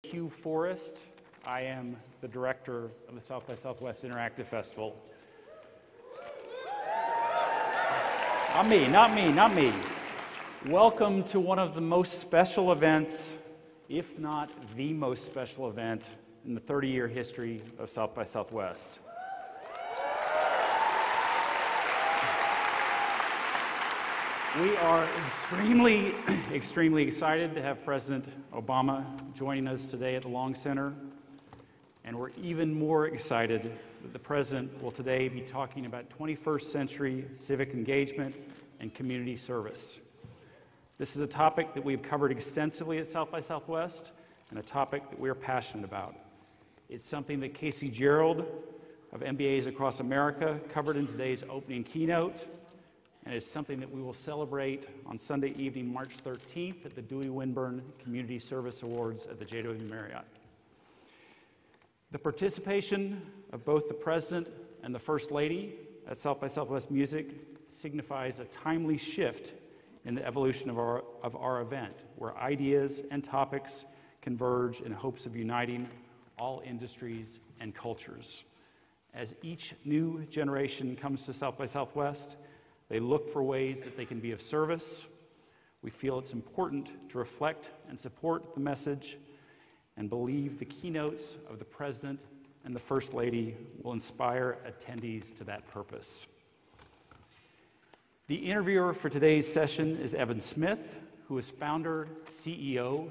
Q Forrest. I am the director of the South by Southwest Interactive Festival. Not me. Welcome to one of the most special events, if not the most special event, in the 30-year history of South by Southwest. We are extremely excited to have President Obama joining us today at the Long Center, and we're even more excited that the President will today be talking about 21st century civic engagement and community service. This is a topic that we've covered extensively at South by Southwest, and a topic that we are passionate about. It's something that Casey Gerald of MBAs Across America covered in today's opening keynote, and it's something that we will celebrate on Sunday evening, March 13th at the Dewey Winburn Community Service Awards at the JW Marriott. The participation of both the President and the First Lady at South by Southwest Music signifies a timely shift in the evolution of our event, where ideas and topics converge in hopes of uniting all industries and cultures. As each new generation comes to South by Southwest, they look for ways that they can be of service. We feel it's important to reflect and support the message and believe the keynotes of the President and the First Lady will inspire attendees to that purpose. The interviewer for today's session is Evan Smith, who is founder, CEO,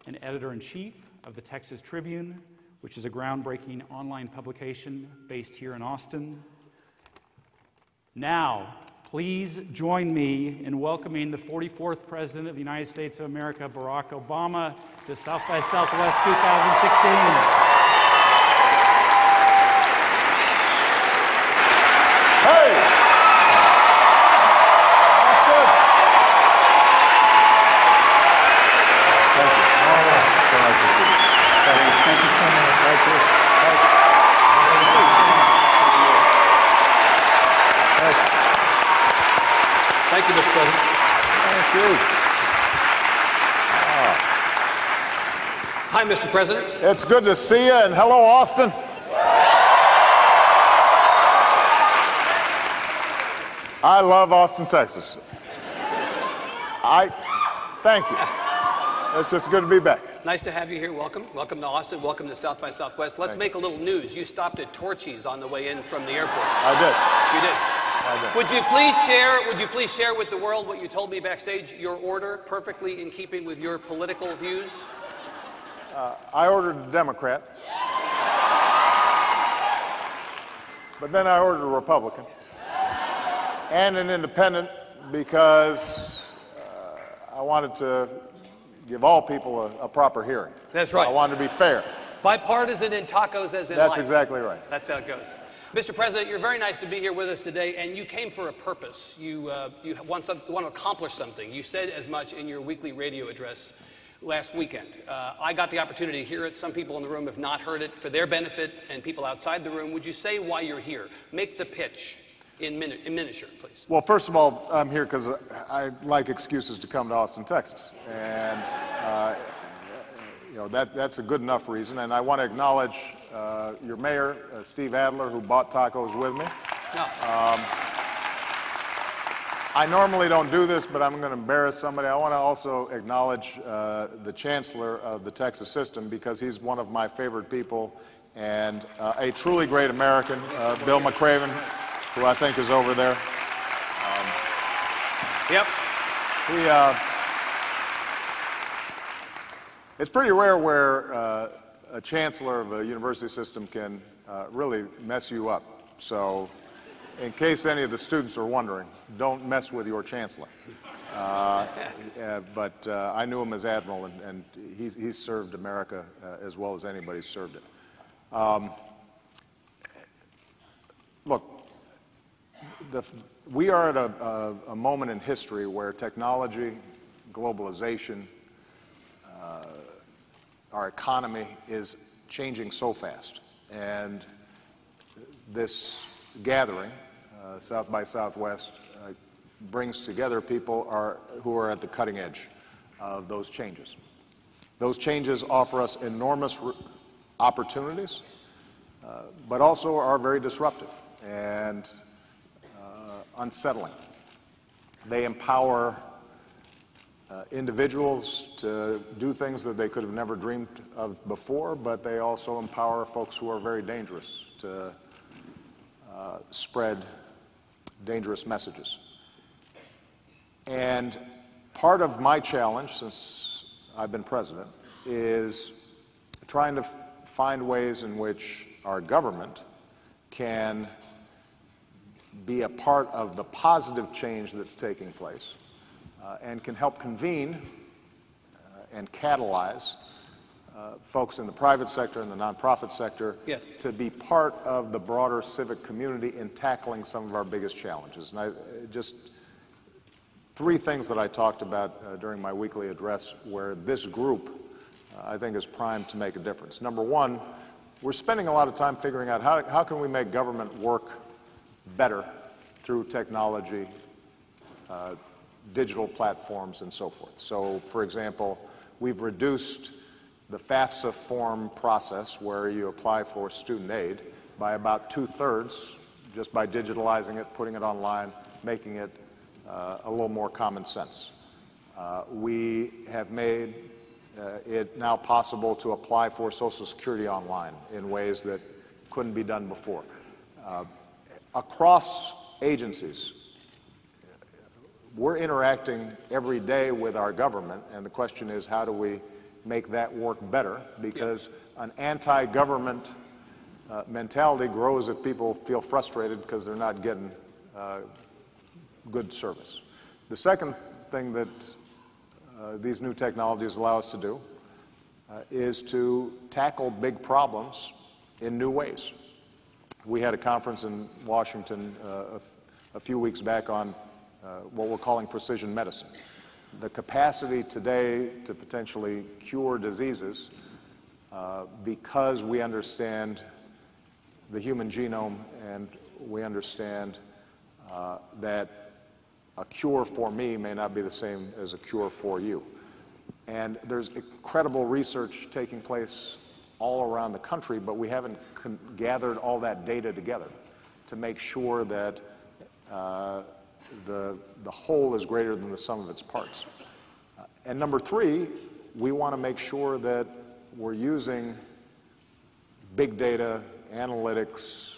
and editor-in-chief of the Texas Tribune, which is a groundbreaking online publication based here in Austin. Now, please join me in welcoming the 44th President of the United States of America, Barack Obama, to South by Southwest 2016. Thank you, Mr. President. Thank you. Hi, Mr. President. It's good to see you, and hello, Austin. I love Austin, Texas. Thank you. It's just good to be back. Nice to have you here. Welcome. Welcome to Austin. Welcome to South by Southwest. Let's make a little news. You stopped at Torchy's on the way in from the airport. I did. You did. Would you please share with the world what you told me backstage, your order, perfectly in keeping with your political views? I ordered a Democrat, but then I ordered a Republican and an independent because I wanted to give all people a proper hearing. That's right. I wanted to be fair. Bipartisan in tacos as in life. That's exactly right. That's how it goes. Mr. President, you're very nice to be here with us today, and you came for a purpose. You want to accomplish something. You said as much in your weekly radio address last weekend. I got the opportunity to hear it. Some people in the room have not heard it. For their benefit and people outside the room, would you say why you're here? Make the pitch in miniature, please. Well, first of all, I'm here because I like excuses to come to Austin, Texas. And that's a good enough reason. And I want to acknowledge your mayor, Steve Adler, who bought tacos with me. No. I normally don't do this, but I'm going to embarrass somebody. I want to also acknowledge the chancellor of the Texas system because he's one of my favorite people and a truly great American, Bill McCraven, who I think is over there. Yep. It's pretty rare where a chancellor of a university system can really mess you up. So in case any of the students are wondering, don't mess with your chancellor. But I knew him as admiral, and he's served America as well as anybody's served it. Look, we are at a moment in history where technology, globalization, our economy is changing so fast. And this gathering, South by Southwest, brings together people who are at the cutting edge of those changes. Those changes offer us enormous opportunities, but also are very disruptive and unsettling. They empower individuals to do things that they could have never dreamed of before, but they also empower folks who are very dangerous to spread dangerous messages. And part of my challenge since I've been president is trying to find ways in which our government can be a part of the positive change that's taking place and can help convene and catalyze folks in the private sector and the nonprofit sector to be part of the broader civic community in tackling some of our biggest challenges. And just three things that I talked about during my weekly address where this group I think is primed to make a difference. Number one, we're spending a lot of time figuring out how can we make government work better through technology, digital platforms, and so forth. So, for example, we've reduced the FAFSA form process where you apply for student aid by about 2/3 just by digitalizing it, putting it online, making it a little more common sense. We have made it now possible to apply for Social Security online in ways that couldn't be done before. Across agencies, we're interacting every day with our government, and the question is, how do we make that work better? Because an anti-government mentality grows if people feel frustrated because they're not getting good service. The second thing that these new technologies allow us to do is to tackle big problems in new ways. We had a conference in Washington a few weeks back on what we're calling precision medicine. The capacity today to potentially cure diseases because we understand the human genome and we understand that a cure for me may not be the same as a cure for you. And there's incredible research taking place all around the country, but we haven't gathered all that data together to make sure that the whole is greater than the sum of its parts. And number three, we want to make sure that we're using big data, analytics,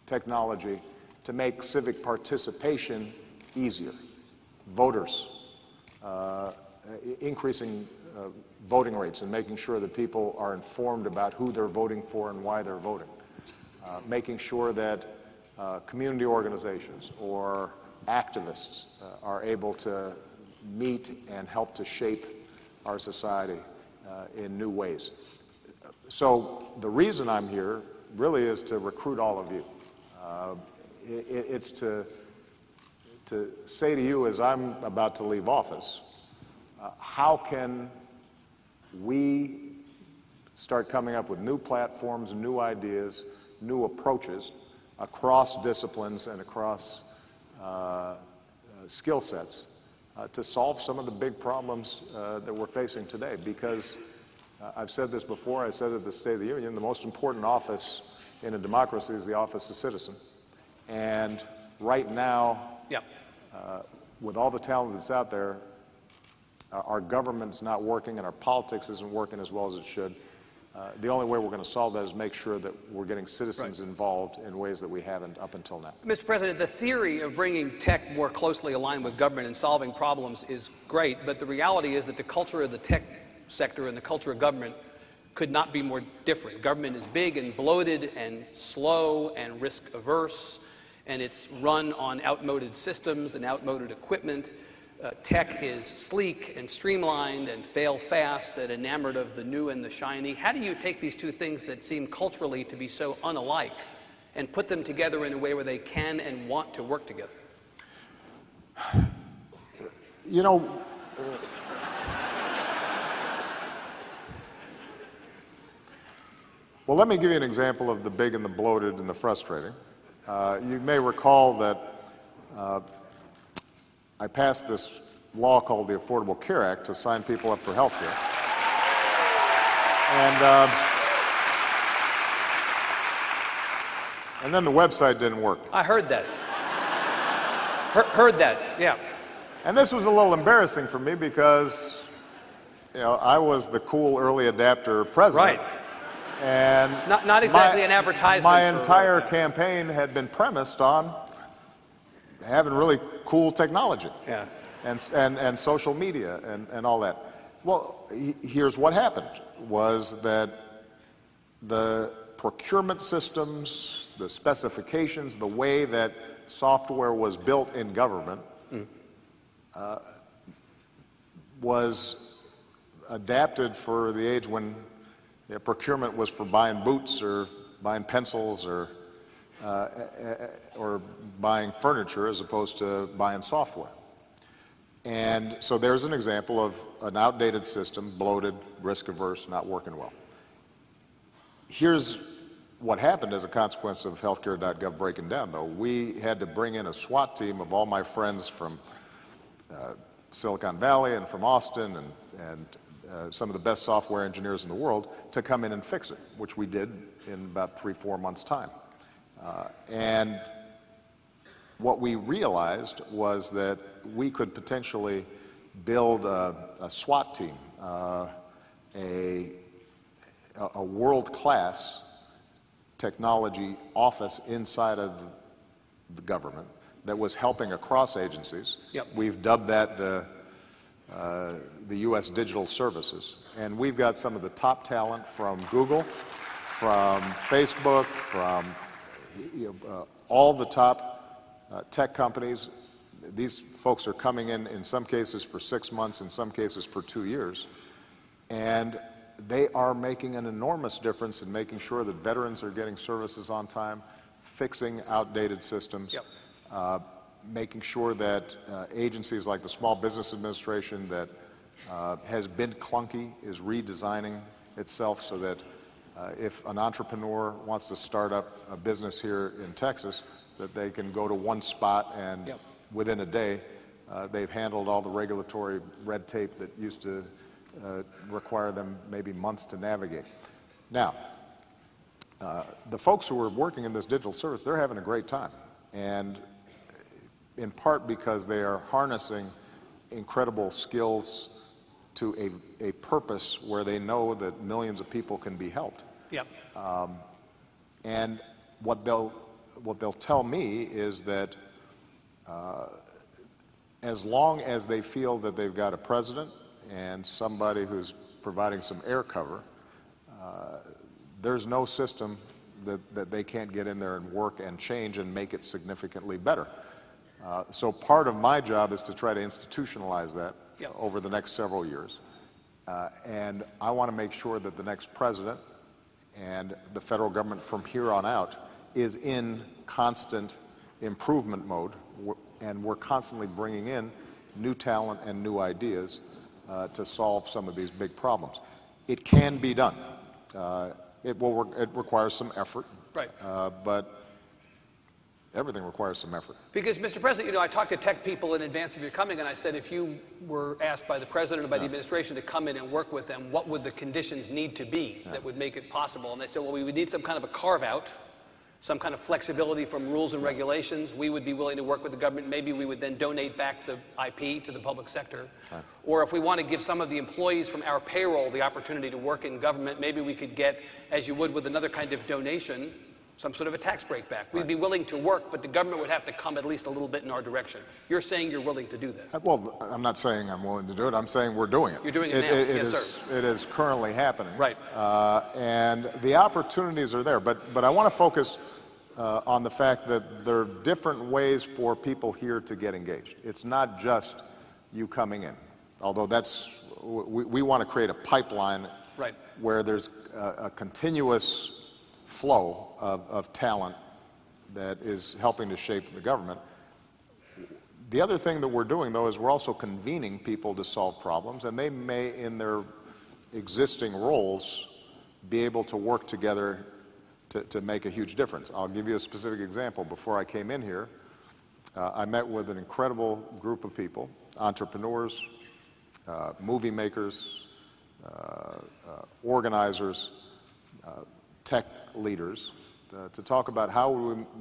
technology to make civic participation easier. Voters, increasing voting rates and making sure that people are informed about who they're voting for and why they're voting. Making sure that community organizations or activists are able to meet and help to shape our society in new ways. So the reason I'm here really is to recruit all of you. It's to say to you as I'm about to leave office, how can we start coming up with new platforms, new ideas, new approaches across disciplines and across skill sets to solve some of the big problems that we're facing today. Because I've said this before, I said it at the State of the Union, the most important office in a democracy is the office of citizen. And right now, with all the talent that's out there, our government's not working and our politics isn't working as well as it should. The only way we're going to solve that is make sure that we're getting citizens involved in ways that we haven't up until now. Mr. President, the theory of bringing tech more closely aligned with government and solving problems is great, but the reality is that the culture of the tech sector and the culture of government could not be more different. Government is big and bloated and slow and risk averse, and it's run on outmoded systems and outmoded equipment. Tech is sleek and streamlined and fail fast and enamored of the new and the shiny. How do you take these two things that seem culturally to be so unalike and put them together in a way where they can and want to work together? You know, well, let me give you an example of the big and the bloated and the frustrating. You may recall that I passed this law called the Affordable Care Act to sign people up for health care. And then the website didn't work. I heard that. Heard that, yeah. And this was a little embarrassing for me because, you know, I was the cool early adapter president. Right. And not exactly an advertisement. My entire campaign had been premised on having really cool technology. Yeah. And social media and all that. Well, here's what happened, was that the procurement systems, the specifications, the way that software was built in government was adapted for the age when procurement was for buying boots or buying pencils or buying furniture as opposed to buying software. And so there's an example of an outdated system, bloated, risk-averse, not working well. Here's what happened as a consequence of healthcare.gov breaking down, though. We had to bring in a SWAT team of all my friends from Silicon Valley and from Austin and some of the best software engineers in the world to come in and fix it, which we did in about 3-4 months' time. And what we realized was that we could potentially build a SWAT team, a world-class technology office inside of the government that was helping across agencies. Yep. We've dubbed that the U.S. Digital Services. And we've got some of the top talent from Google, from Facebook, from all the top tech companies. These folks are coming in some cases for 6 months, in some cases for 2 years. And they are making an enormous difference in making sure that veterans are getting services on time, fixing outdated systems, yep. Making sure that agencies like the Small Business Administration that has been clunky is redesigning itself so that if an entrepreneur wants to start up a business here in Texas, that they can go to one spot and yep. within a day they've handled all the regulatory red tape that used to require them maybe months to navigate. Now, the folks who are working in this digital service, they're having a great time. And in part because they are harnessing incredible skills to a purpose where they know that millions of people can be helped. Yep. And what they'll tell me is that as long as they feel that they've got a president and somebody who's providing some air cover, there's no system that they can't get in there and work and change and make it significantly better. So part of my job is to try to institutionalize that yep. over the next several years. And I want to make sure that the next president and the federal government from here on out is in constant improvement mode, and we're constantly bringing in new talent and new ideas to solve some of these big problems. It can be done. It requires some effort, right. but everything requires some effort. Because, Mr. President, you know, I talked to tech people in advance of your coming, and I said if you were asked by the President or by the administration to come in and work with them, what would the conditions need to be that would make it possible? And they said, well, we would need some kind of a carve-out, some kind of flexibility from rules and regulations. We would be willing to work with the government. Maybe we would then donate back the IP to the public sector. Right. Or if we want to give some of the employees from our payroll the opportunity to work in government, maybe we could get, as you would with another kind of donation, some sort of a tax break back. We'd be willing to work, but the government would have to come at least a little bit in our direction. You're saying you're willing to do that. Well, I'm not saying I'm willing to do it. I'm saying we're doing it. You're doing it now. Yes, sir. It is currently happening. Right. And the opportunities are there. But I want to focus on the fact that there are different ways for people here to get engaged. It's not just you coming in, although we want to create a pipeline right. where there's a continuous flow of talent that is helping to shape the government. The other thing that we're doing, though, is we're also convening people to solve problems, and they may, in their existing roles, be able to work together to make a huge difference. I'll give you a specific example. Before I came in here, I met with an incredible group of people, entrepreneurs, movie makers, organizers, tech leaders, to talk about how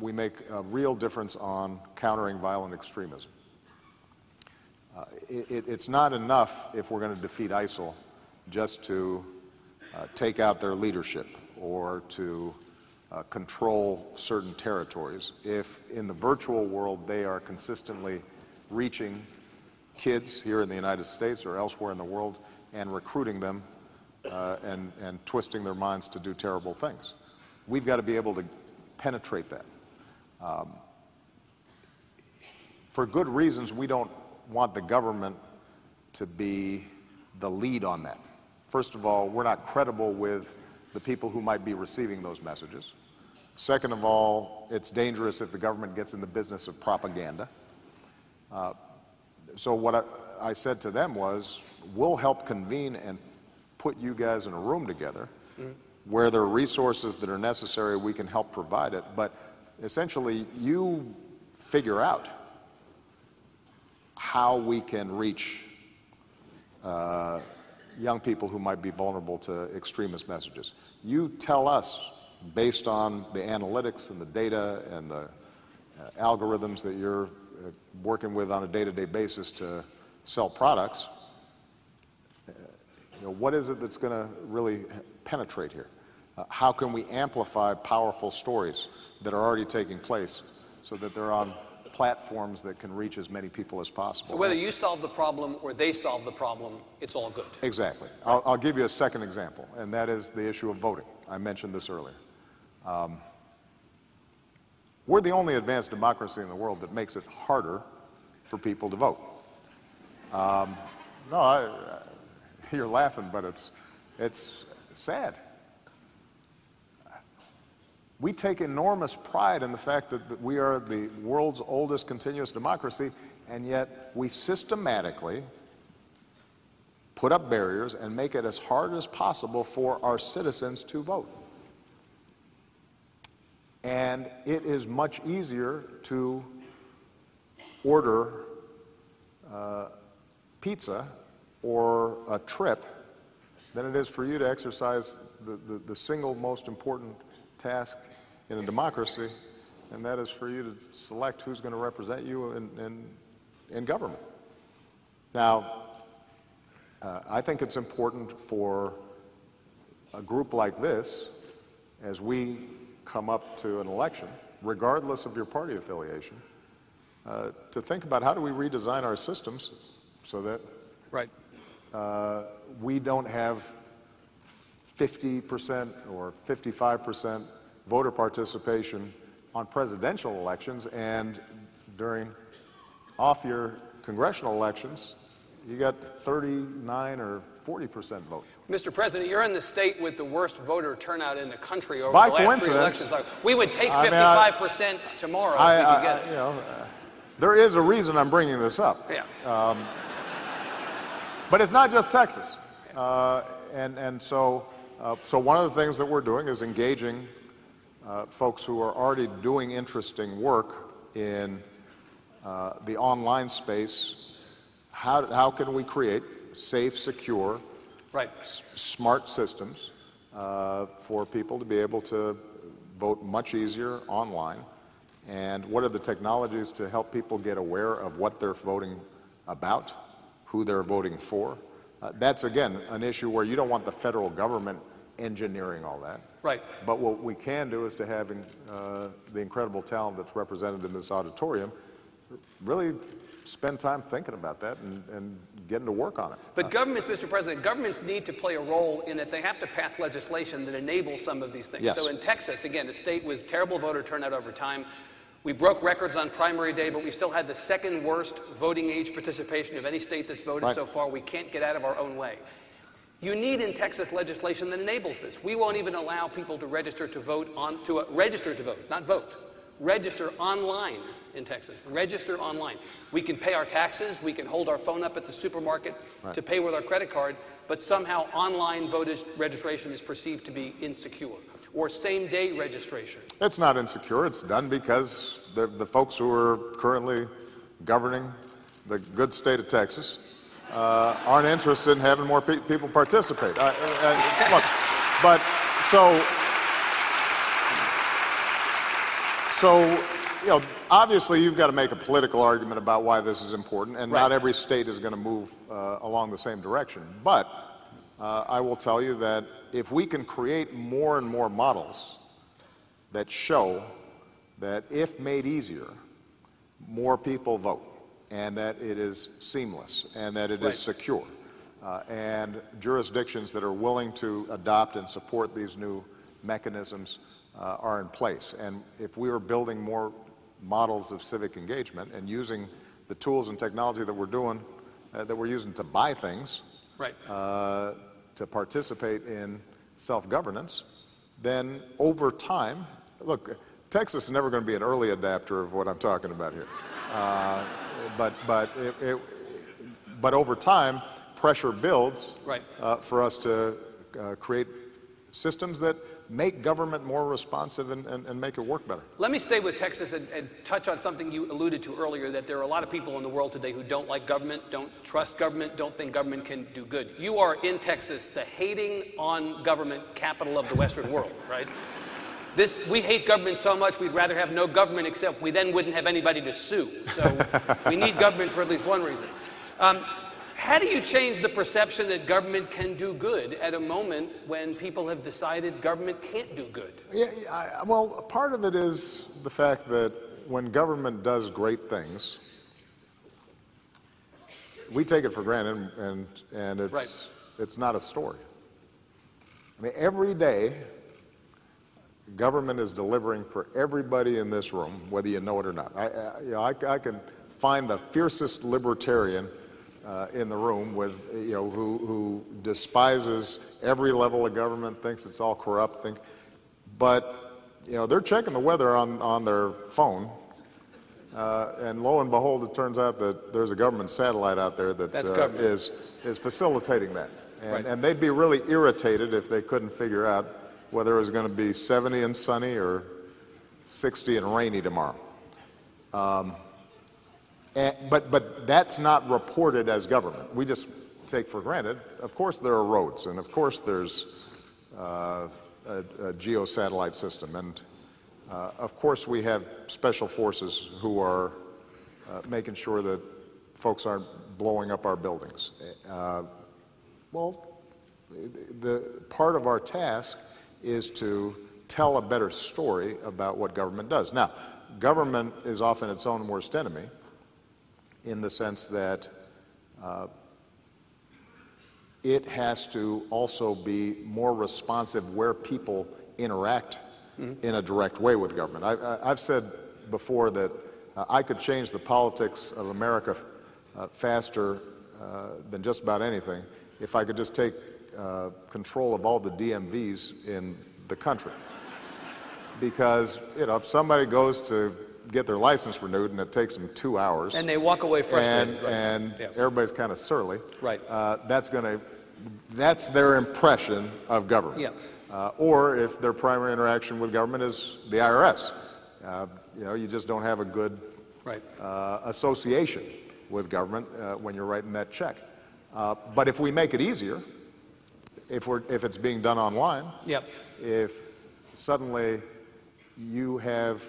we make a real difference on countering violent extremism. It's not enough, if we're going to defeat ISIL, just to take out their leadership or to control certain territories. If in the virtual world they are consistently reaching kids here in the United States or elsewhere in the world and recruiting them and twisting their minds to do terrible things, we've got to be able to penetrate that. For good reasons, we don't want the government to be the lead on that. First of all, we're not credible with the people who might be receiving those messages. Second of all, it's dangerous if the government gets in the business of propaganda. So what I said to them was, we'll help convene and put you guys in a room together. Where there are resources that are necessary, we can help provide it. But essentially, you figure out how we can reach young people who might be vulnerable to extremist messages. You tell us, based on the analytics and the data and the algorithms that you're working with on a day-to-day basis to sell products, what is it that's going to really penetrate here? How can we amplify powerful stories that are already taking place so that they're on platforms that can reach as many people as possible? So whether you solve the problem or they solve the problem, it's all good. Exactly. I'll give you a second example, and that is the issue of voting. I mentioned this earlier. We're the only advanced democracy in the world that makes it harder for people to vote. You're laughing, but it's sad. We take enormous pride in the fact that we are the world's oldest continuous democracy, and yet we systematically put up barriers and make it as hard as possible for our citizens to vote. And it is much easier to order pizza or a trip than it is for you to exercise the single most important task in a democracy, and that is for you to select who's going to represent you in government. Now, I think it's important for a group like this, as we come up to an election, regardless of your party affiliation, to think about how do we redesign our systems so that we don't have 50% or 55% voter participation on presidential elections, and during off-year congressional elections, you got 39 or 40% vote. Mr. President, you're in the state with the worst voter turnout in the country over By the last 3 elections. We would take 55% tomorrow if we could get it. There is a reason I'm bringing this up. Yeah. But it's not just Texas. So one of the things that we're doing is engaging folks who are already doing interesting work in the online space. How can we create safe, secure, smart systems for people to be able to vote much easier online? And what are the technologies to help people get aware of what they're voting about, who they're voting for? That's, again, an issue where you don't want the federal government engineering all that. Right. But what we can do is to have the incredible talent that's represented in this auditorium really spend time thinking about that and getting to work on it. But governments, Mr. President, governments need to play a role in that they have to pass legislation that enables some of these things. Yes. So in Texas, again, a state with terrible voter turnout over time, we broke records on primary day, but we still had the second worst voting age participation of any state that's voted so far. We can't get out of our own way. You need in Texas legislation that enables this. We won't even allow people to register to vote register to vote, not vote. Register online in Texas. Register online. We can pay our taxes. We can hold our phone up at the supermarket to pay with our credit card, but somehow online voter registration is perceived to be insecure. Or same-day registration. It's not insecure. It's done because the folks who are currently governing the good state of Texas aren't interested in having more people participate. Look, but so, you know, obviously you've got to make a political argument about why this is important, and not every state is going to move along the same direction. But I will tell you that if we can create more and more models that show that if made easier, more people vote, and that it is seamless, and that it is secure, and jurisdictions that are willing to adopt and support these new mechanisms are in place. And if we are building more models of civic engagement and using the tools and technology that we're doing, that we're using to buy things, to participate in self-governance, then over time, look, Texas is never going to be an early adapter of what I'm talking about here. But over time, pressure builds for us to create systems that make government more responsive and make it work better. Let me stay with Texas and touch on something you alluded to earlier, that there are a lot of people in the world today who don't like government, don't trust government, don't think government can do good. You are in Texas, the hating on government capital of the Western world, right? We hate government so much we'd rather have no government, except we then wouldn't have anybody to sue. So we need government for at least one reason. How do you change the perception that government can do good at a moment when people have decided government can't do good? Well, part of it is the fact that when government does great things, we take it for granted, and it's not a story. I mean, every day, government is delivering for everybody in this room, whether you know it or not. I can find the fiercest libertarian in the room with, who despises every level of government, thinks it's all corrupt, but they're checking the weather on their phone, and lo and behold, it turns out that there's a government satellite out there that is facilitating that, and they'd be really irritated if they couldn't figure out whether it was going to be 70 and sunny or 60 and rainy tomorrow. But that's not reported as government. We just take for granted. Of course there are roads, and of course there's a geosatellite system, and of course we have special forces who are making sure that folks aren't blowing up our buildings. Well, the part of our task is to tell a better story about what government does. Now, government is often its own worst enemy, in the sense that it has to also be more responsive where people interact in a direct way with government. I've said before that I could change the politics of America faster than just about anything if I could just take control of all the DMVs in the country. Because, if somebody goes to get their license renewed and it takes them 2 hours, and they walk away frustrated, and everybody's kind of surly, that's their impression of government. Or if their primary interaction with government is the IRS, you just don't have a good association with government when you're writing that check. But if we make it easier, if it's being done online, if suddenly you have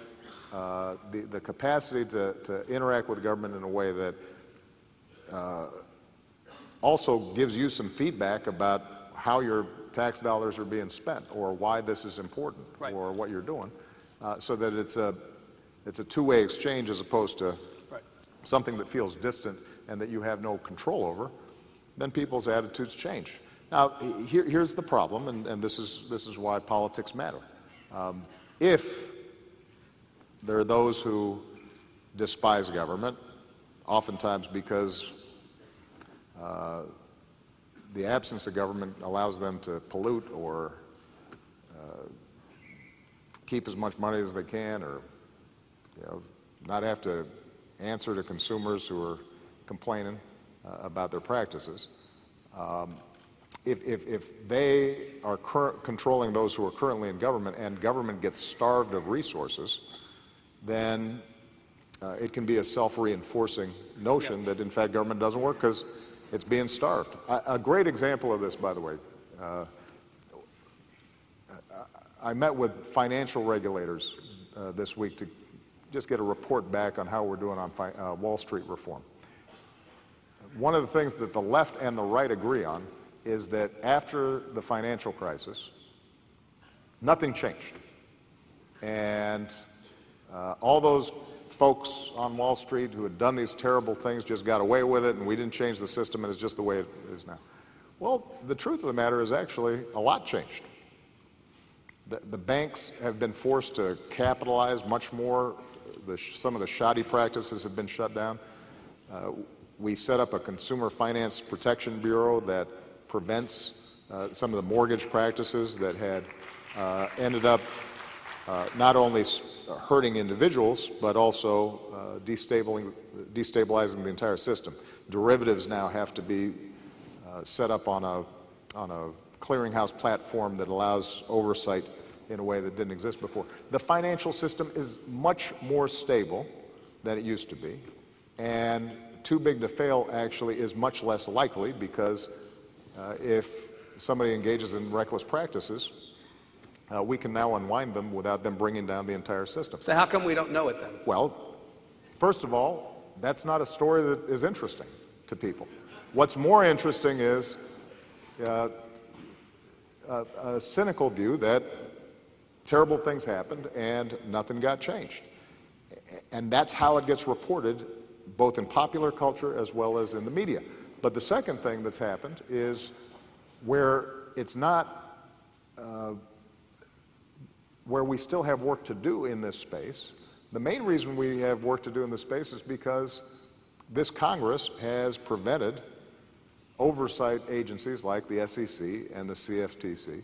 the capacity to interact with government in a way that also gives you some feedback about how your tax dollars are being spent, or why this is important, or what you're doing, so that it's a two-way exchange as opposed to something that feels distant and that you have no control over, then people's attitudes change. Now, here's the problem, and this is why politics matter. If there are those who despise government, oftentimes because the absence of government allows them to pollute or keep as much money as they can, or not have to answer to consumers who are complaining about their practices. If they are controlling those who are currently in government, and government gets starved of resources, then it can be a self-reinforcing notion that in fact government doesn't work, because It's being starved. A great example of this, by the way, I met with financial regulators this week to just get a report back on how we're doing on Wall Street reform. One of the things that the left and the right agree on is that after the financial crisis, nothing changed. And all those folks on Wall Street who had done these terrible things just got away with it, and we didn't change the system, and it's just the way it is now. Well, the truth of the matter is actually a lot changed. The banks have been forced to capitalize much more. Some of the shoddy practices have been shut down. We set up a Consumer Finance Protection Bureau that prevents some of the mortgage practices that had ended up not only hurting individuals, but also destabilizing the entire system. Derivatives now have to be set up on a clearinghouse platform that allows oversight in a way that didn't exist before. The financial system is much more stable than it used to be, and too big to fail actually is much less likely, because if somebody engages in reckless practices, we can now unwind them without them bringing down the entire system. So how come we don't know it then? Well, first of all, that's not a story that is interesting to people. What's more interesting is a cynical view that terrible things happened and nothing got changed. And that's how it gets reported, both in popular culture as well as in the media. But the second thing that's happened is where it's not, where we still have work to do in this space. The main reason we have work to do in this space is because this Congress has prevented oversight agencies like the SEC and the CFTC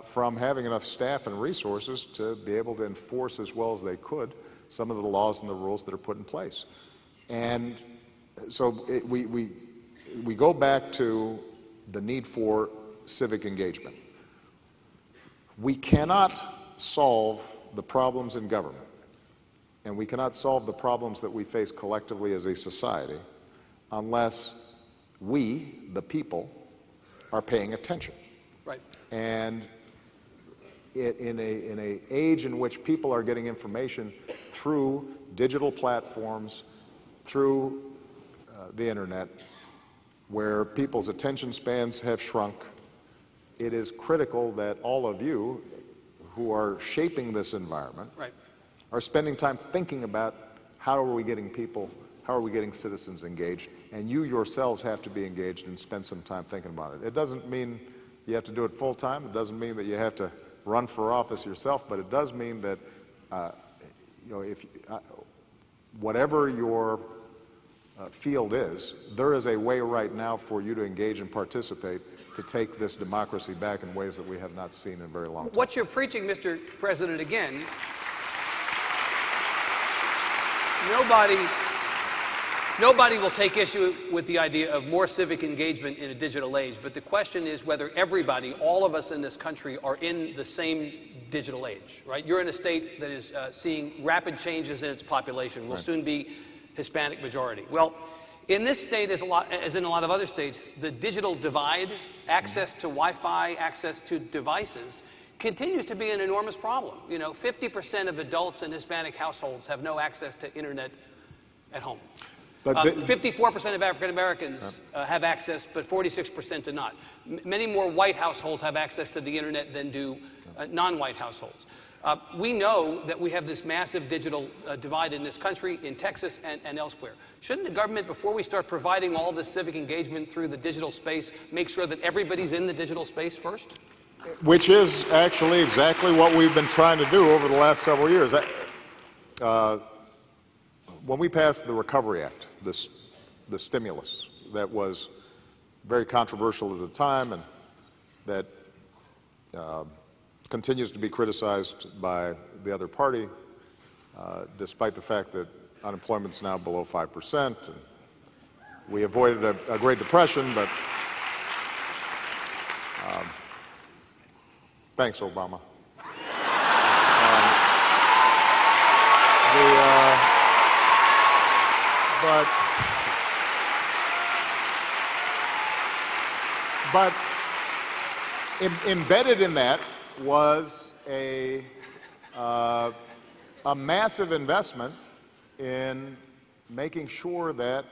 from having enough staff and resources to be able to enforce as well as they could some of the laws and the rules that are put in place. And so we go back to the need for civic engagement. We cannot solve the problems in government, and we cannot solve the problems that we face collectively as a society unless we, the people, are paying attention. Right. And in an age in which people are getting information through digital platforms, through the internet, where people's attention spans have shrunk, it is critical that all of you who are shaping this environment are spending time thinking about how are we getting people, how are we getting citizens engaged, and you yourselves have to be engaged and spend some time thinking about it. It doesn't mean you have to do it full time. It doesn't mean that you have to run for office yourself, but it does mean that whatever your field is, there is a way right now for you to engage and participate to take this democracy back in ways that we have not seen in a very long time. What you're preaching, Mr. President, again, nobody will take issue with the idea of more civic engagement in a digital age, but the question is whether everybody, all of us in this country, are in the same digital age, right? You're in a state that is seeing rapid changes in its population. Will soon be Hispanic majority. Well, in this state, as in a lot of other states, the digital divide, access to Wi-Fi, access to devices, continues to be an enormous problem. 50% of adults in Hispanic households have no access to internet at home. 54% of African Americans have access, but 46% do not. Many more white households have access to the internet than do non-white households. We know that we have this massive digital divide in this country, in Texas and elsewhere. Shouldn't the government, before we start providing all this civic engagement through the digital space, make sure that everybody's in the digital space first? Which is actually exactly what we've been trying to do over the last several years. When we passed the Recovery Act, the stimulus that was very controversial at the time and that continues to be criticized by the other party, despite the fact that unemployment's now below 5%. And we avoided a Great Depression, but thanks, Obama. But embedded in that was a massive investment in making sure that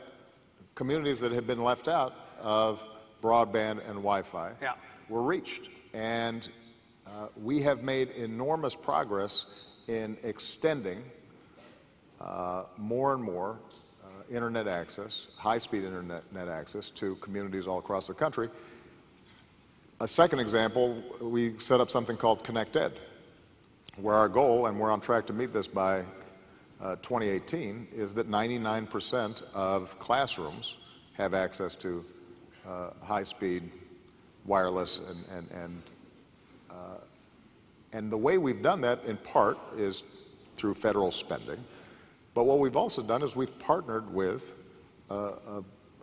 communities that had been left out of broadband and Wi-Fi were reached. And we have made enormous progress in extending more and more internet access, high-speed internet access to communities all across the country. A second example, we set up something called ConnectEd, where our goal, and we're on track to meet this by 2018, is that 99% of classrooms have access to high-speed wireless, and the way we've done that in part is through federal spending. But what we've also done is we've partnered with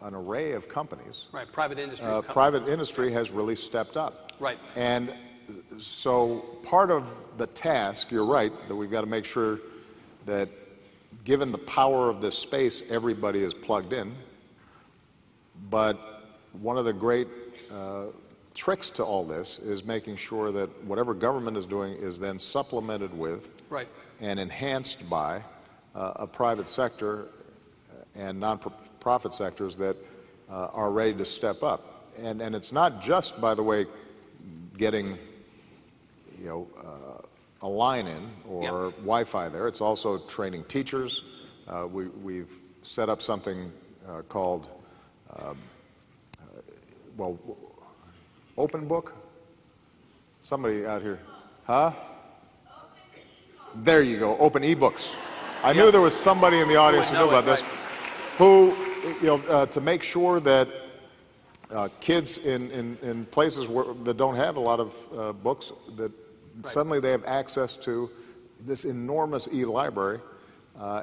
an array of companies. Right, private industry. Private industry has really stepped up. Right. And so part of the task, you're right, that we've got to make sure that given the power of this space, everybody is plugged in. But one of the great tricks to all this is making sure that whatever government is doing is then supplemented with and enhanced by a private sector and non-profit sectors that are ready to step up. And it's not just, by the way, getting a line in or Wi-Fi there. It's also training teachers. We've set up something called Open Book? Somebody out here, huh? There you go, Open eBooks. I knew there was somebody in the audience who knew about this, who, to make sure that kids in places that don't have a lot of books, that suddenly they have access to this enormous e-library,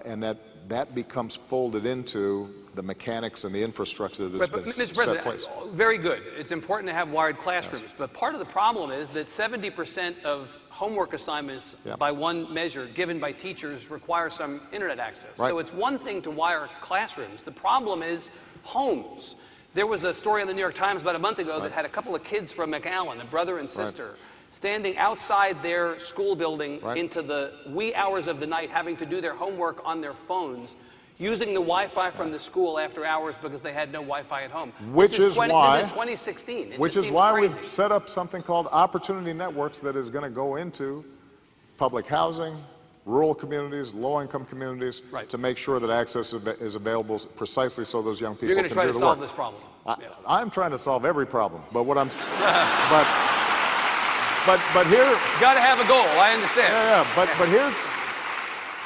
and that becomes folded into the mechanics and the infrastructure that's been Mr. set President, place. very good. It's important to have wired classrooms, but part of the problem is that 70% of homework assignments, by one measure, given by teachers, require some internet access. So it's one thing to wire classrooms. The problem is homes. There was a story in the New York Times about a month ago that had a couple of kids from McAllen, a brother and sister, standing outside their school building into the wee hours of the night, having to do their homework on their phones, using the Wi-Fi from the school after hours because they had no Wi-Fi at home. Which is why this is 2016. Which is why we've set up something called Opportunity Networks that is going to go into public housing, rural communities, low-income communities, to make sure that access is available precisely so those young people You're going to try to solve this problem. I'm trying to solve every problem, but what I'm but here you got to have a goal. I understand.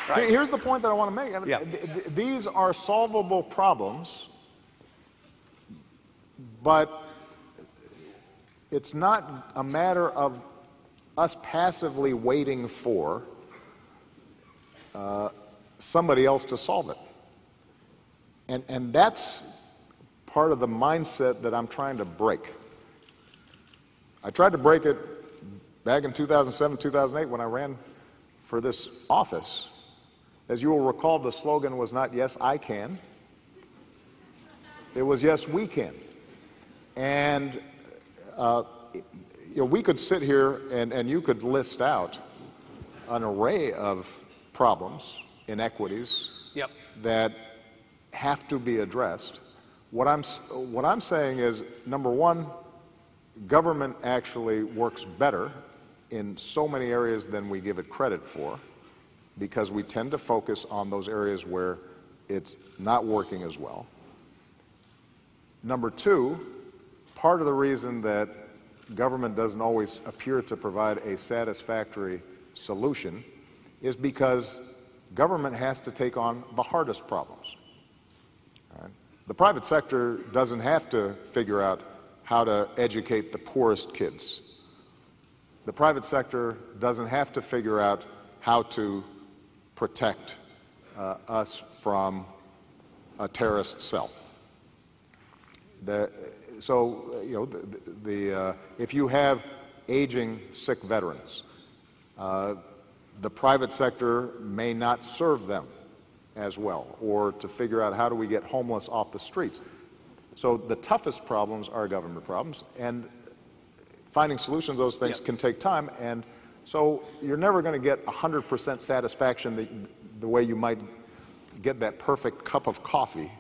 But here's the point that I want to make. I mean, these are solvable problems, but it's not a matter of us passively waiting for somebody else to solve it. And that's part of the mindset that I'm trying to break. I tried to break it back in 2007, 2008 when I ran for this office. As you will recall, the slogan was not "Yes, I can." It was "Yes, we can." And we could sit here and you could list out an array of problems, inequities that have to be addressed. What I'm saying is, number one, government actually works better in so many areas than we give it credit for, because we tend to focus on those areas where it's not working as well. Number two, part of the reason that government doesn't always appear to provide a satisfactory solution is because government has to take on the hardest problems. All right? The private sector doesn't have to figure out how to educate the poorest kids. The private sector doesn't have to figure out how to protect us from a terrorist cell. If you have aging, sick veterans, the private sector may not serve them as well, or to figure out how do we get homeless off the streets. So the toughest problems are government problems, and finding solutions to those things can take time, and so you're never going to get 100% satisfaction the way you might get that perfect cup of coffee,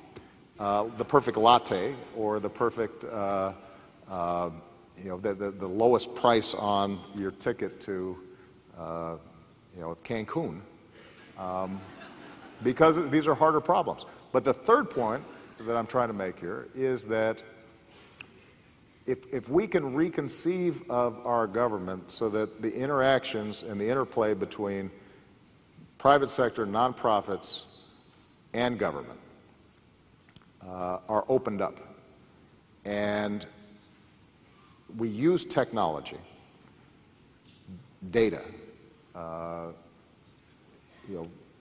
the perfect latte, or the perfect, the lowest price on your ticket to, Cancun, because these are harder problems. But the third point that I'm trying to make here is that if we can reconceive of our government so that the interactions and the interplay between private sector, nonprofits, and government are opened up, and we use technology, data,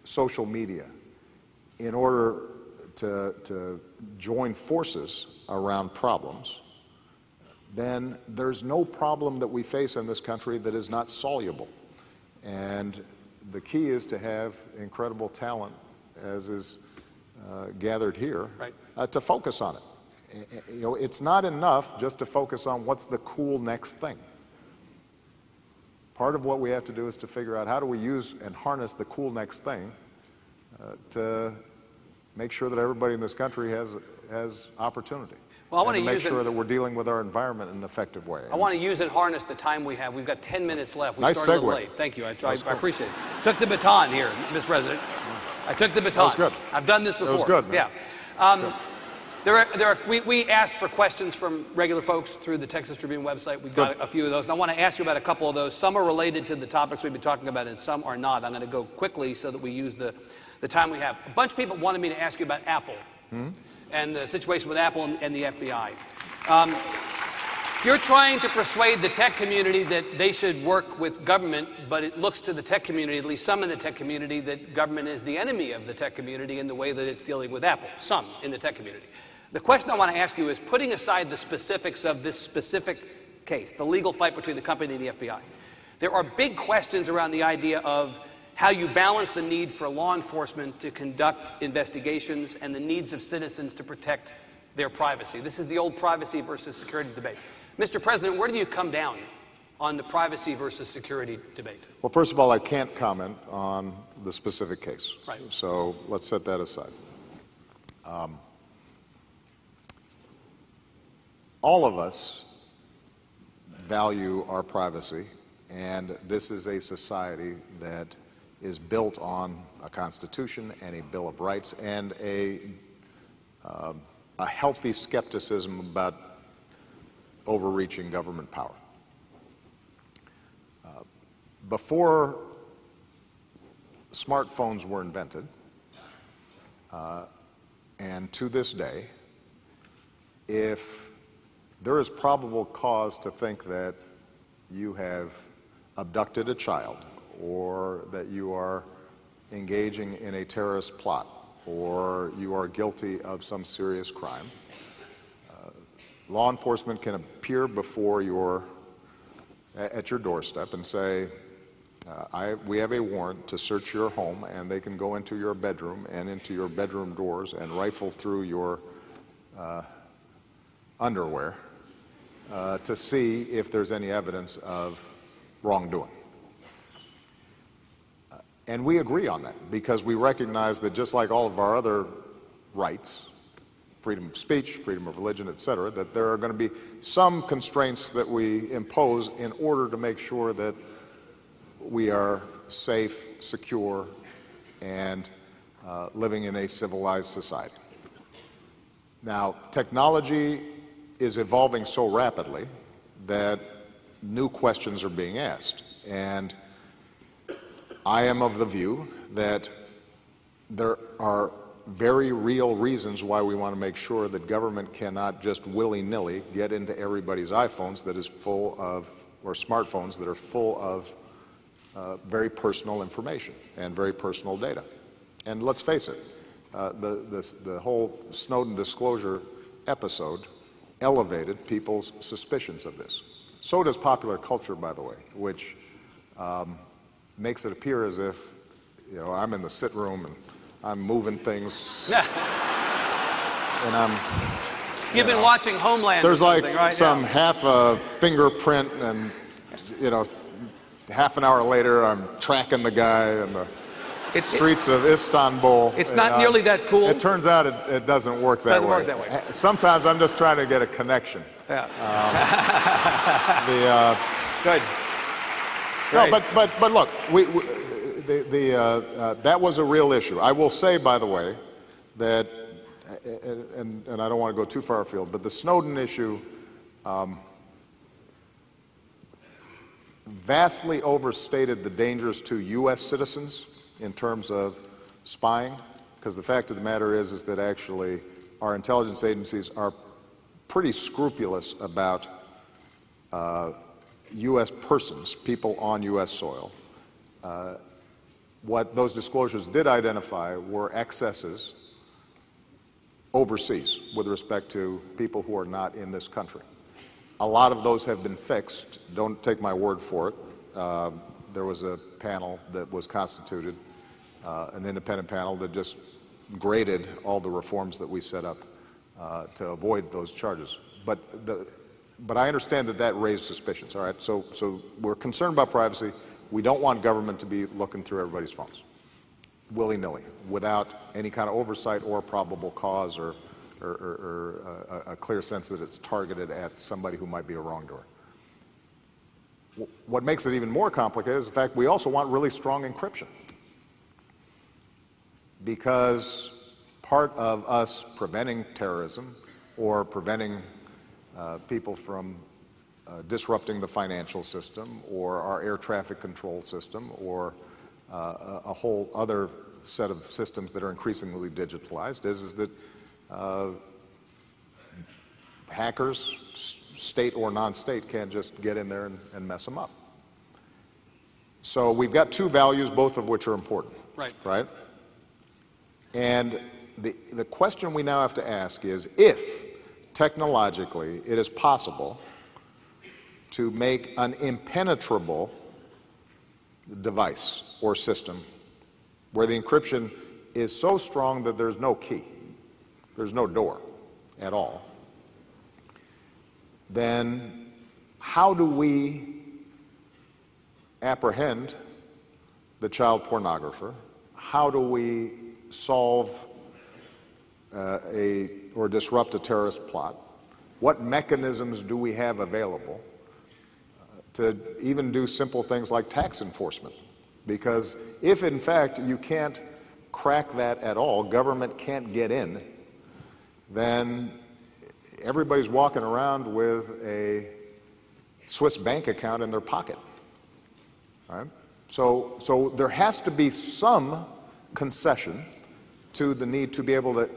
social media, in order to join forces around problems, then there's no problem that we face in this country that is not soluble. And the key is to have incredible talent, as is gathered here, to focus on it. It's not enough just to focus on what's the cool next thing. Part of what we have to do is to figure out how do we use and harness the cool next thing to make sure that everybody in this country has opportunity. Well, I want to make use sure that we're dealing with our environment in an effective way. I want to use and harness the time we have. We've got 10 minutes left. We nice started segue. a little late. Thank you. I appreciate it. Took the baton here, Mr. President. I took the baton. That was good. I've done this before. That was good, man. Yeah. We asked for questions from regular folks through the Texas Tribune website. We got a few of those, and I want to ask you about a couple of those. Some are related to the topics we've been talking about, and some are not. I'm going to go quickly so that we use the time we have. A bunch of people wanted me to ask you about Apple and the situation with Apple and the FBI. You're trying to persuade the tech community that they should work with government, but it looks to the tech community, at least some in the tech community, that government is the enemy of the tech community in the way that it's dealing with Apple, some in the tech community. The question I want to ask you is, putting aside the specifics of this specific case, the legal fight between the company and the FBI, there are big questions around the idea of how you balance the need for law enforcement to conduct investigations and the needs of citizens to protect their privacy. This is the old privacy versus security debate. Mr. President, where do you come down on the privacy versus security debate? Well, first of all, I can't comment on the specific case. Right. So let's set that aside. All of us value our privacy, and this is a society that is built on a Constitution and a Bill of Rights and a healthy skepticism about overreaching government power. Before smartphones were invented, and to this day, if there is probable cause to think that you have abducted a child, or that you are engaging in a terrorist plot, or you are guilty of some serious crime, law enforcement can appear before at your doorstep and say, we have a warrant to search your home, and they can go into your bedroom and into your bedroom doors and rifle through your underwear to see if there's any evidence of wrongdoing. And we agree on that because we recognize that just like all of our other rights, freedom of speech, freedom of religion, etc., that there are going to be some constraints that we impose in order to make sure that we are safe, secure, and living in a civilized society. Now, technology is evolving so rapidly that new questions are being asked. And I am of the view that there are very real reasons why we want to make sure that government cannot just willy-nilly get into everybody's iPhones that is full of, or smartphones that are full of very personal information and very personal data. And let's face it, the whole Snowden disclosure episode elevated people's suspicions of this. So does popular culture, by the way, which makes it appear as if, I'm in the sit room and I'm moving things and You've been watching Homeland. There's or like something, right? some half a fingerprint, and half an hour later, I'm tracking the guy in the streets of Istanbul. It's not nearly that cool. It turns out it doesn't work that way. Doesn't work that way. Sometimes I'm just trying to get a connection. Yeah. Good. No, but look, that was a real issue. I will say, by the way, that, and I don't want to go too far afield, but the Snowden issue vastly overstated the dangers to U.S. citizens in terms of spying, because the fact of the matter is that actually our intelligence agencies are pretty scrupulous about U.S. persons, people on U.S. soil. What those disclosures did identify were excesses overseas with respect to people who are not in this country. A lot of those have been fixed. Don't take my word for it. There was a panel that was constituted, an independent panel that just graded all the reforms that we set up to avoid those charges. But I understand that raised suspicions, all right? So we're concerned about privacy. We don't want government to be looking through everybody's phones, willy-nilly, without any kind of oversight or probable cause or a clear sense that it's targeted at somebody who might be a wrongdoer. What makes it even more complicated is the fact we also want really strong encryption, because part of us preventing terrorism or preventing people from disrupting the financial system or our air traffic control system or a whole other set of systems that are increasingly digitalized is that hackers, state or non-state, can't just get in there and mess them up. So we've got two values, both of which are important. Right? And the question we now have to ask is, if technologically it is possible to make an impenetrable device or system where the encryption is so strong that there's no key, there's no door at all, then how do we apprehend the child pornographer? How do we solve or disrupt a terrorist plot? What mechanisms do we have available to even do simple things like tax enforcement? Because if in fact you can't crack that at all, government can't get in, then everybody's walking around with a Swiss bank account in their pocket. All right? So there has to be some concession to the need to be able to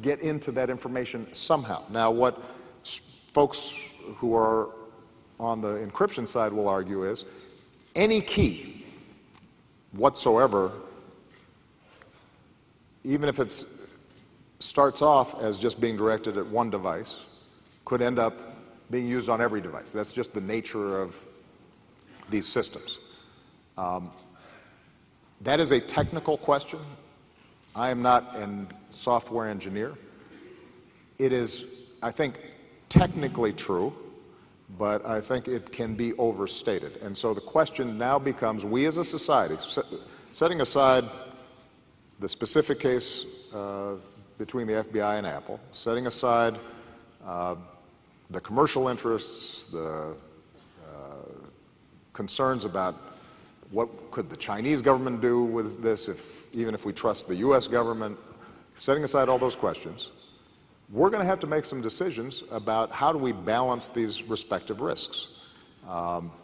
get into that information somehow. Now, what folks who are on the encryption side will argue is any key whatsoever, even if it starts off as just being directed at one device, could end up being used on every device. That's just the nature of these systems. That is a technical question. I am not a software engineer. It is, I think, technically true, but I think it can be overstated. And so the question now becomes, we as a society, setting aside the specific case between the FBI and Apple, setting aside the commercial interests, the concerns about what could the Chinese government do with this, even if we trust the U.S. government, setting aside all those questions, we're going to have to make some decisions about how do we balance these respective risks.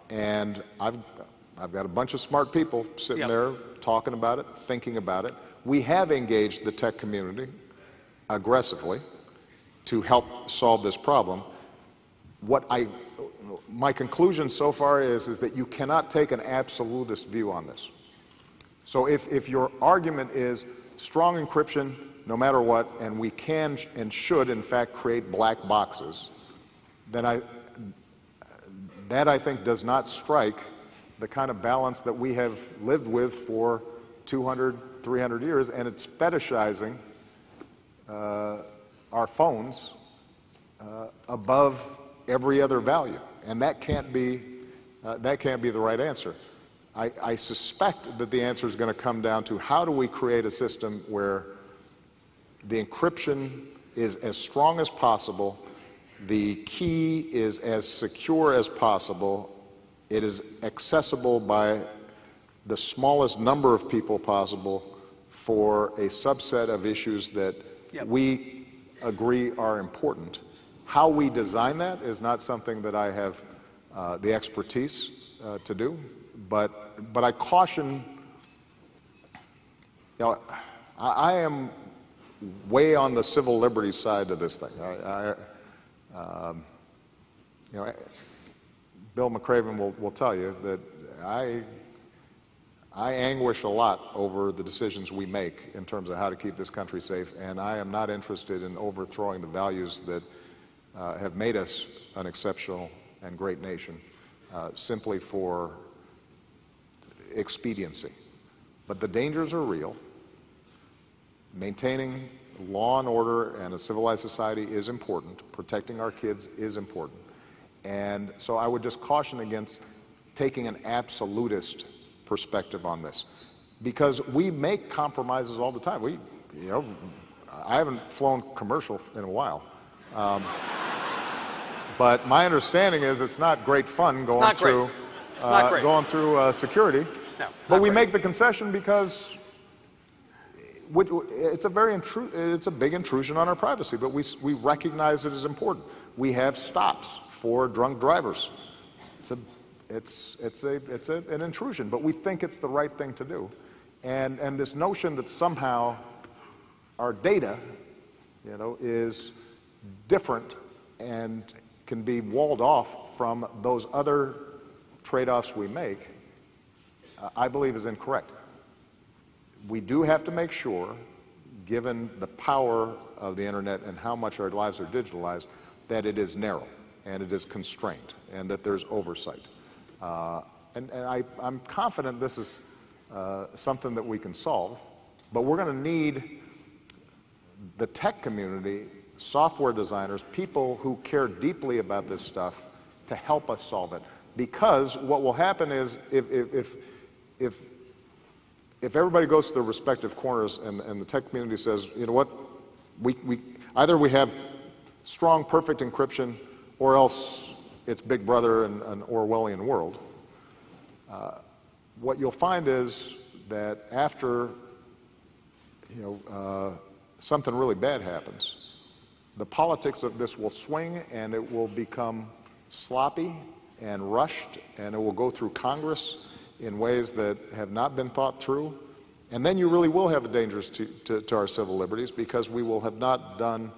And I've got a bunch of smart people sitting there talking about it, thinking about it. We have engaged the tech community aggressively to help solve this problem. My conclusion so far is that you cannot take an absolutist view on this. So if your argument is strong encryption no matter what, and we can and should in fact create black boxes, then that I think does not strike the kind of balance that we have lived with for 200, 300 years, and it's fetishizing our phones above every other value, and that can't be the right answer. I suspect that the answer is going to come down to how do we create a system where the encryption is as strong as possible, the key is as secure as possible, it is accessible by the smallest number of people possible for a subset of issues that we agree are important. How we design that is not something that I have the expertise to do, but I caution, I am way on the civil liberties side of this thing. Bill McCraven will tell you that I anguish a lot over the decisions we make in terms of how to keep this country safe, and I am not interested in overthrowing the values that have made us an exceptional and great nation simply for expediency. But the dangers are real. Maintaining law and order and a civilized society is important. Protecting our kids is important. And so I would just caution against taking an absolutist perspective on this, because we make compromises all the time. I haven't flown commercial in a while, but my understanding is it's not great fun going through security. No, but we make the concession because it's a big intrusion on our privacy. But we recognize it as important. We have stops for drunk drivers. It's an intrusion, but we think it's the right thing to do. And this notion that somehow our data, is different and can be walled off from those other trade-offs we make, I believe is incorrect. We do have to make sure, given the power of the internet and how much our lives are digitalized, that it is narrow and it is constrained and that there's oversight. And I'm confident this is something that we can solve, but we're going to need the tech community, software designers, people who care deeply about this stuff to help us solve it. Because what will happen is if everybody goes to their respective corners and the tech community says, you know what, either we have strong, perfect encryption, or else it's Big Brother and an Orwellian world. What you'll find is that after something really bad happens, the politics of this will swing and it will become sloppy and rushed, and it will go through Congress in ways that have not been thought through. And then you really will have a danger to our civil liberties, because we will have not done,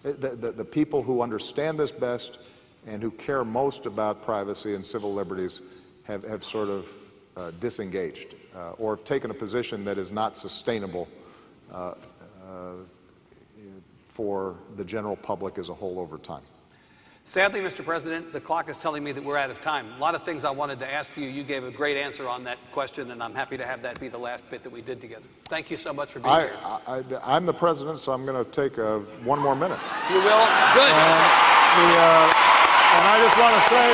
the people who understand this best and who care most about privacy and civil liberties have sort of disengaged or have taken a position that is not sustainable for the general public as a whole over time. Sadly, Mr. President, the clock is telling me that we're out of time. A lot of things I wanted to ask you. You gave a great answer on that question, and I'm happy to have that be the last bit that we did together. Thank you so much for being here. I'm the president, so I'm going to take one more minute. You will? Good. And I just want to say,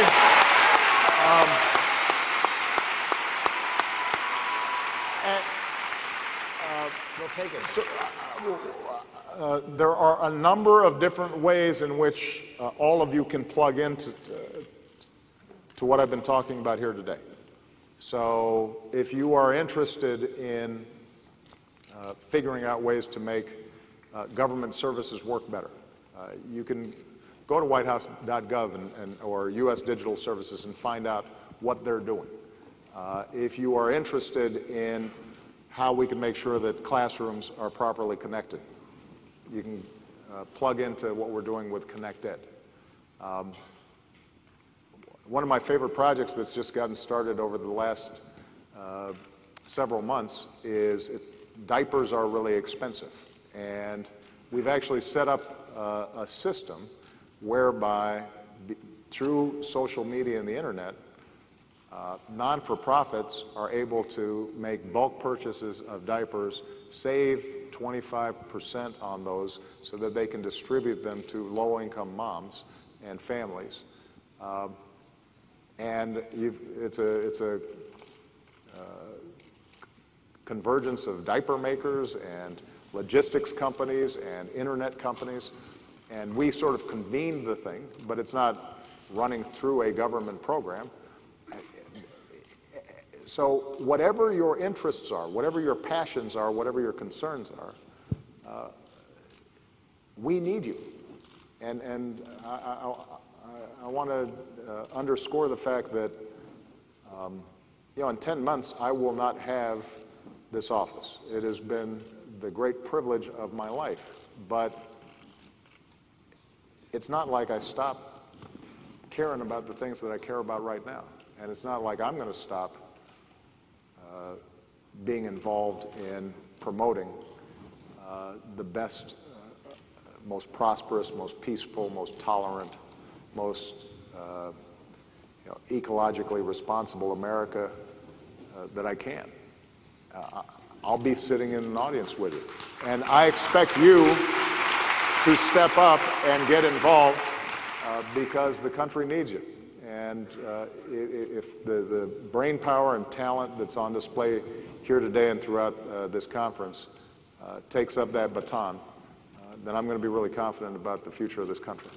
we'll take it. There are a number of different ways in which all of you can plug into to what I've been talking about here today. So if you are interested in figuring out ways to make government services work better, you can go to whitehouse.gov or U.S. Digital Services and find out what they're doing. If you are interested in how we can make sure that classrooms are properly connected, you can plug into what we're doing with ConnectEd. One of my favorite projects that's just gotten started over the last several months is diapers are really expensive. And we've actually set up a system whereby, through social media and the internet, Non-for-profits are able to make bulk purchases of diapers, save 25% on those so that they can distribute them to low-income moms and families. And it's a convergence of diaper makers and logistics companies and internet companies. And we sort of convened the thing, but it's not running through a government program. So whatever your interests are, whatever your passions are, whatever your concerns are, we need you. And I want to underscore the fact that, in 10 months, I will not have this office. It has been the great privilege of my life, but it's not like I stop caring about the things that I care about right now. And it's not like I'm going to stop being involved in promoting the best, most prosperous, most peaceful, most tolerant, most ecologically responsible America that I can. I'll be sitting in an audience with you. And I expect you to step up and get involved because the country needs you. And if the brain power and talent that's on display here today and throughout this conference takes up that baton, then I'm going to be really confident about the future of this country.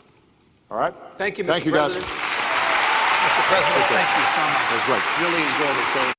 All right? Thank you, Mr. Thank you, guys. President. Mr. President, thank you so much. That's right. Really enjoyed it. So